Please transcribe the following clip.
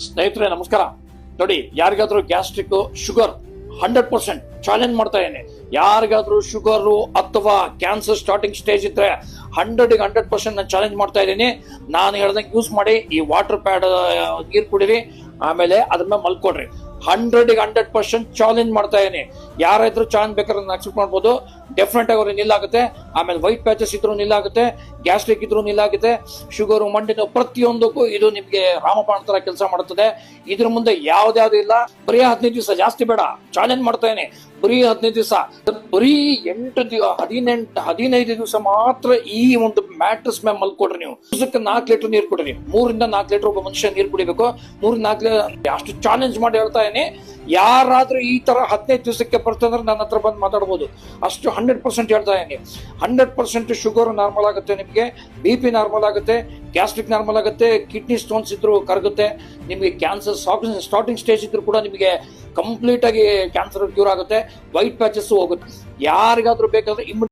ಸ್ನೇಹಿತರೆ ನಮಸ್ಕಾರ. ನೋಡಿ, ಯಾರಿಗಾದ್ರೂ ಗ್ಯಾಸ್ಟ್ರಿಕ್ ಶುಗರ್ 100% ಚಾಲೆಂಜ್ ಮಾಡ್ತಾ ಇದ್ದೇನೆ. ಯಾರಿಗಾದ್ರೂ ಶುಗರ್ ಅಥವಾ ಕ್ಯಾನ್ಸರ್ ಸ್ಟಾರ್ಟಿಂಗ್ ಸ್ಟೇಜ್ ಇದ್ರೆ 100% ನಾನು ಚಾಲೆಂಜ್ ಮಾಡ್ತಾ ಇದ್ದೀನಿ. ನಾನು ಹೇಳ್ದಂಗೆ ಯೂಸ್ ಮಾಡಿ. ಈ ವಾಟರ್ ಪ್ಯಾಡ್ ನೀರು ಕುಡಿರಿ, ಆಮೇಲೆ ಅದ್ರ ಮೇಲೆ ಮಲ್ಕೊಡ್ರಿ. 100% ಚಾಲೆಂಜ್ ಮಾಡ್ತಾ ಇದ್ದೀನಿ. ಯಾರಾದ್ರೂ ಚಾಲೆಂಜ್ ಬೇಕಾದ್ರೆ ಅಕ್ಸೆಪ್ಟ್ ಮಾಡ್ಬೋದು. ಡೆಫಿನೆಟ್ ಆಗಿ ಅವ್ರಿಗೆ ನಿಲ್ಲಾಗುತ್ತೆ. ಆಮೇಲೆ ವೈಟ್ ಪ್ಯಾಚಸ್ ಇದ್ರು ನಿಲ್ಲಾಗುತ್ತೆ, ಗ್ಯಾಸ್ಟ್ರಿಕ್ ಇದ್ರು ನಿಲ್ಲಾಗುತ್ತೆ, ಶುಗರ್ ಮಂಡಿನ ಪ್ರತಿಯೊಂದಕ್ಕೂ ಇದು ನಿಮ್ಗೆ ರಾಮಬಾಣ ತರ ಕೆಲಸ ಮಾಡುತ್ತದೆ. ಇದ್ರ ಮುಂದೆ ಯಾವ್ದಾವ್ದು ಇಲ್ಲ. ಬರೀ 15 ದಿವಸ, ಜಾಸ್ತಿ ಬೇಡ. ಚಾಲೆಂಜ್ ಮಾಡ್ತಾ ಇದ್ದೀನಿ. ಬರೀ 15 ದಿವಸ, ಬರೀ 15 ದಿವಸ ಮಾತ್ರ ಈ ಒಂದು ಮ್ಯಾಟ್ರಸ್ ಮೇಲೆ ಮಲ್ಕೊಡ್ರಿ. ನೀವು ದಿವಸಕ್ಕೆ 4 ಲೀಟರ್ ನೀರು ಕುಡಿರಿ. 3 ರಿಂದ 4 ಲೀಟರ್ ಒಬ್ಬ ಮನುಷ್ಯ ನೀರು ಕುಡಿಬೇಕು. 3 ರಿಂದ 4 ಲೀಟರ್ ಅಷ್ಟು ಚಾಲೆಂಜ್ ಮಾಡಿ ಹೇಳ್ತಾ ಇದ್ದೀನಿ. ಯಾರಾದ್ರೂ ಈ ತರ 15 ದಿವಸಕ್ಕೆ ಬರ್ತಂದ್ರೆ ನನ್ನ ಹತ್ರ ಬಂದು ಮಾತಾಡ್ಬೋದು. ಅಷ್ಟು 100% ಹೇಳ್ತಾ ಇದ್ದೀನಿ. 100% ಶುಗರ್ ನಾರ್ಮಲ್ ಆಗುತ್ತೆ, ನಿಮಗೆ BP ನಾರ್ಮಲ್ ಆಗುತ್ತೆ, ಗ್ಯಾಸ್ಟ್ರಿಕ್ ನಾರ್ಮಲ್ ಆಗುತ್ತೆ, ಕಿಡ್ನಿ ಸ್ಟೋನ್ಸ್ ಇದ್ರು ಕರಗುತ್ತೆ, ನಿಮಗೆ ಕ್ಯಾನ್ಸರ್ ಸ್ಟಾರ್ಟಿಂಗ್ ಸ್ಟೇಜ್ ಇದ್ರು ಕೂಡ ನಿಮಗೆ ಕಂಪ್ಲೀಟ್ ಆಗಿ ಕ್ಯಾನ್ಸರ್ ಕ್ಯೂರ್ ಆಗುತ್ತೆ, ವೈಟ್ ಪ್ಯಾಚಸ್ ಹೋಗುತ್ತೆ. ಯಾರಿಗಾದ್ರೂ ಬೇಕಾದ್ರೆ